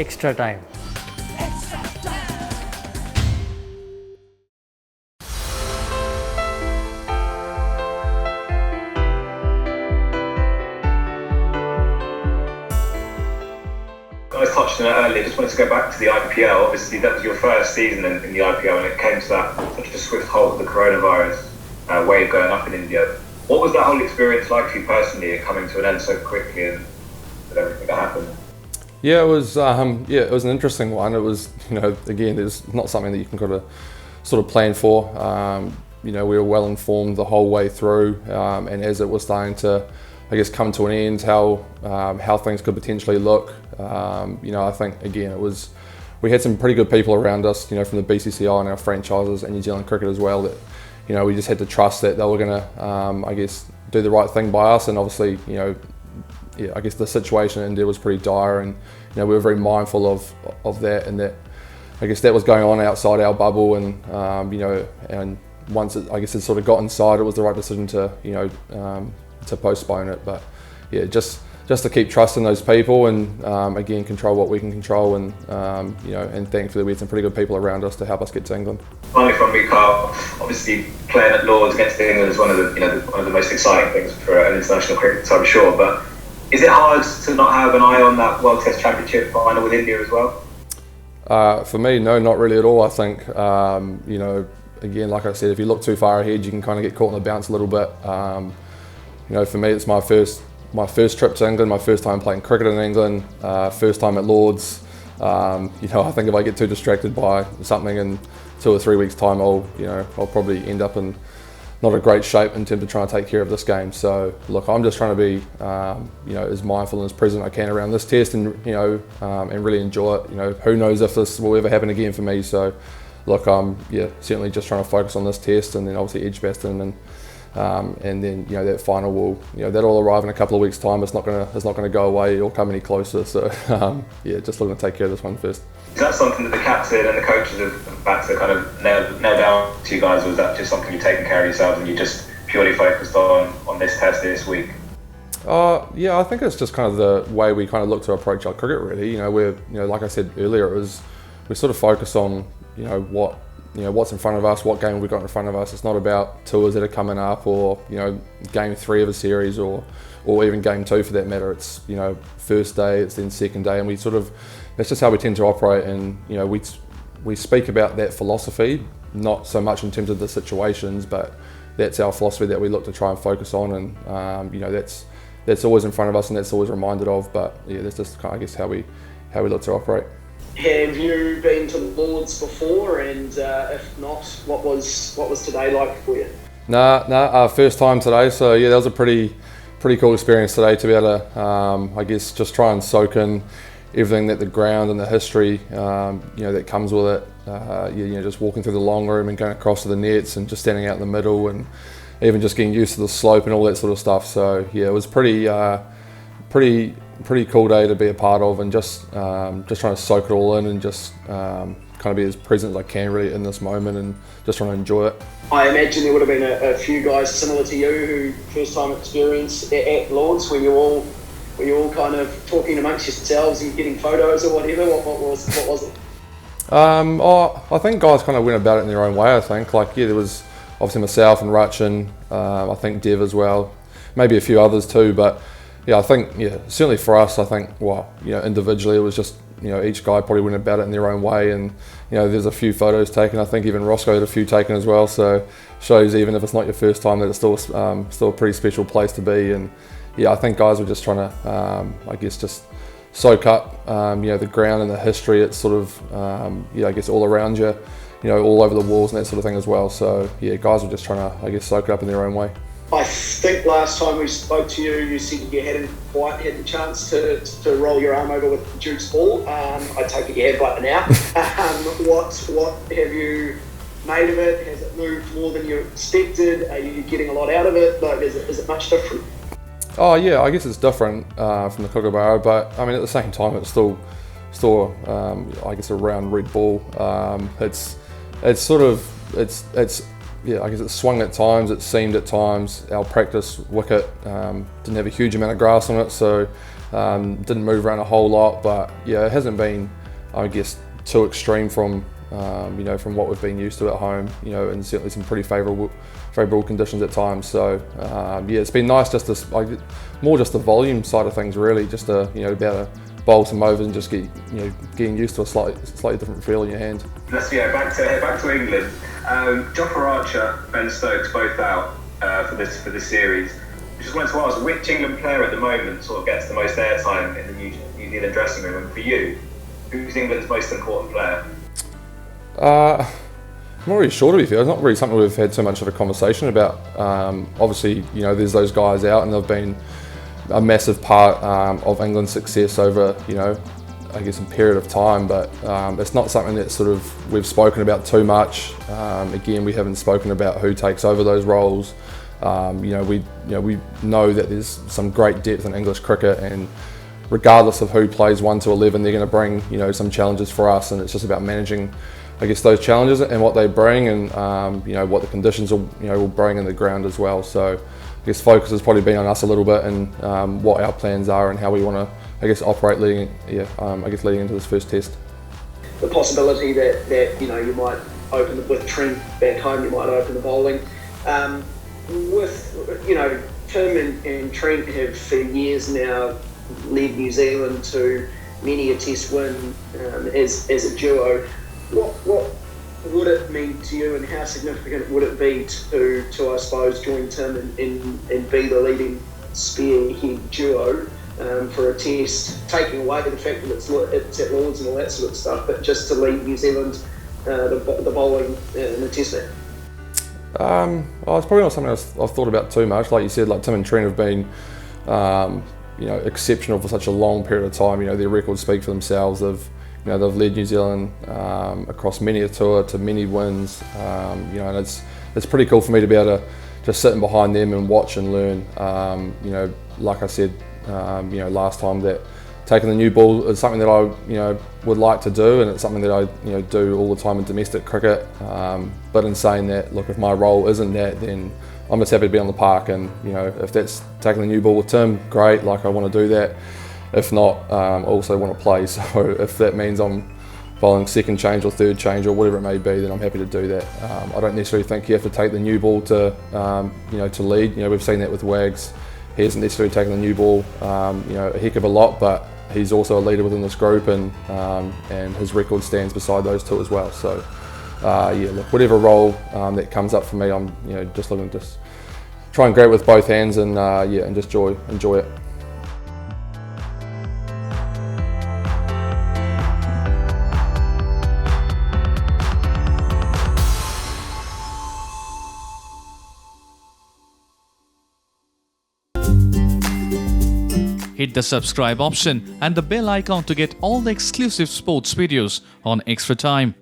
extra time. I touched on it earlier, just wanted to go back to the IPL. Obviously that was your first season in the IPL, and it came to that such a swift halt of the coronavirus wave going up in India. What was that whole experience like for you personally, coming to an end so quickly and with everything that happened? Yeah, it was an interesting one. It was, again, it's not something that you can kind of sort of plan for. We were well informed the whole way through, and as it was starting to, I guess, come to an end, how things could potentially look. I think again we had some pretty good people around us, from the BCCI and our franchises and New Zealand Cricket as well, that we just had to trust that they were going to, I guess, do the right thing by us. And obviously, I guess the situation in India was pretty dire, and we were very mindful of that, and that I guess that was going on outside our bubble, and and once it sort of got inside, it was the right decision to postpone it. But yeah, just to keep trusting those people, and again, control what we can control, and and thankfully we had some pretty good people around us to help us get to England. Finally from me, Kyle, obviously playing at Lords against England is one of the most exciting things for an international cricket, I'm sure. But is it hard to not have an eye on that World Test Championship final with India as well? For me, no, not really at all. I think again, like I said, if you look too far ahead, you can kind of get caught in the bounce a little bit. For me, it's my first trip to England, my first time playing cricket in England, first time at Lords. I think if I get too distracted by something in 2 or 3 weeks' time, I'll probably end up in not a great shape in terms of trying to take care of this game. So look, I'm just trying to be as mindful and as present as I can around this test, and and really enjoy it. Who knows if this will ever happen again for me. So look, I'm certainly just trying to focus on this test, and then obviously Edgbaston, and then that final will that'll arrive in a couple of weeks' time. It's not gonna go away or come any closer. So just looking to take care of this one first. Is that something that the captain and the coaches have back to kind of nail down to you guys, or is that just something you're taking care of yourselves and you just purely focused on this test this week? I think it's just kind of the way we kind of look to approach our cricket. Really, we're like I said earlier, we sort of focus on what's in front of us, what game we've got in front of us. It's not about tours that are coming up, or game 3 of a series, or even game 2 for that matter. It's first day, it's then second day, and that's just how we tend to operate. And we speak about that philosophy, not so much in terms of the situations, but that's our philosophy that we look to try and focus on, and that's always in front of us, and that's always reminded of. But that's just kind of, I guess, how we look to operate. Have you been to Lords before, and if not, what was today like for you? Nah, first time today. So that was a pretty cool experience today, to be able to I guess just try and soak in everything that the ground and the history that comes with it. Just walking through the long room and going across to the nets and just standing out in the middle, and even just getting used to the slope and all that sort of stuff. So it was pretty cool day to be a part of, and just trying to soak it all in, and just kind of be as present as I can really in this moment, and just trying to enjoy it. I imagine there would have been a few guys similar to you who first time experience at Lords. Were you all kind of talking amongst yourselves and getting photos or whatever? What was it? I think guys kind of went about it in their own way. I think there was obviously myself and Rutch, and I think Dev as well, maybe a few others too, but I think certainly for us, I think individually it was just each guy probably went about it in their own way, and there's a few photos taken. I think even Roscoe had a few taken as well, so shows even if it's not your first time that it's still a pretty special place to be. And I think guys were just trying to I guess just soak up the ground and the history. It's sort of I guess all around you, all over the walls and that sort of thing as well. So guys were just trying to, I guess, soak it up in their own way. I think last time we spoke to you, you said you hadn't quite had the chance to roll your arm over with Duke's ball. I take it you have by now. What have you made of it? Has it moved more than you expected? Are you getting a lot out of it? Like, is it much different? Oh yeah, I guess it's different from the Kookaburra, but I mean at the same time it's still I guess a round red ball. It's I guess it's swung at times, it seamed at times. Our practice wicket didn't have a huge amount of grass on it, so Didn't move around a whole lot, but yeah, it hasn't been, I guess, too extreme from from what we've been used to at home, and certainly some pretty favourable conditions at times. So yeah, it's been nice just to more just the volume side of things, really, just to be able to bowl some overs and just getting used to a slightly different feel in your hand. Let's back to England. Jofra Archer, Ben Stokes, both out for this series. I just wanted to ask, which England player at the moment sort of gets the most airtime in the New Zealand dressing room? And for you, who's England's most important player? I'm not really sure, to be fair. It's not really something we've had too much of a conversation about. Obviously, there's those guys out, and they've been a massive part of England's success over, I guess, a period of time. But it's not something that sort of we've spoken about too much. Again, we haven't spoken about who takes over those roles. We know that there's some great depth in English cricket, and regardless of who plays 1 to 11, they're going to bring some challenges for us, and it's just about managing, I guess, those challenges and what they bring, and what the conditions will bring in the ground as well. So I guess focus has probably been on us a little bit, and what our plans are and how we want to, I guess, operate leading into this first test. The possibility that you might open with Trent back home, you might open the bowling. Tim and Trent have for years now led New Zealand to many a test win as a duo. What would it mean to you, and how significant would it be to I suppose, join Tim and be the leading spearhead duo for a test, taking away the fact that it's at Lords and all that sort of stuff, but just to lead New Zealand the bowling in the test match? Well, it's probably not something I've thought about too much. Like you said, like Tim and Trent have been, exceptional for such a long period of time. Their records speak for themselves. They've led New Zealand across many a tour to many wins. And it's pretty cool for me to be able to just sit behind them and watch and learn. Like I said, last time, that taking the new ball is something that I would like to do, and it's something that I do all the time in domestic cricket. But in saying that, look, if my role isn't that, then I'm just happy to be on the park, and if that's taking the new ball with Tim, great, like I want to do that. If not, I also want to play, so if that means I'm bowling second change or third change or whatever it may be, then I'm happy to do that. I don't necessarily think you have to take the new ball to to lead. We've seen that with Wags. He hasn't necessarily taken the new ball a heck of a lot, but he's also a leader within this group, and his record stands beside those two as well. So look, whatever role that comes up for me, I'm just looking to just try and grab it with both hands, and and just enjoy it. Hit the subscribe option and the bell icon to get all the exclusive sports videos on Extra Time.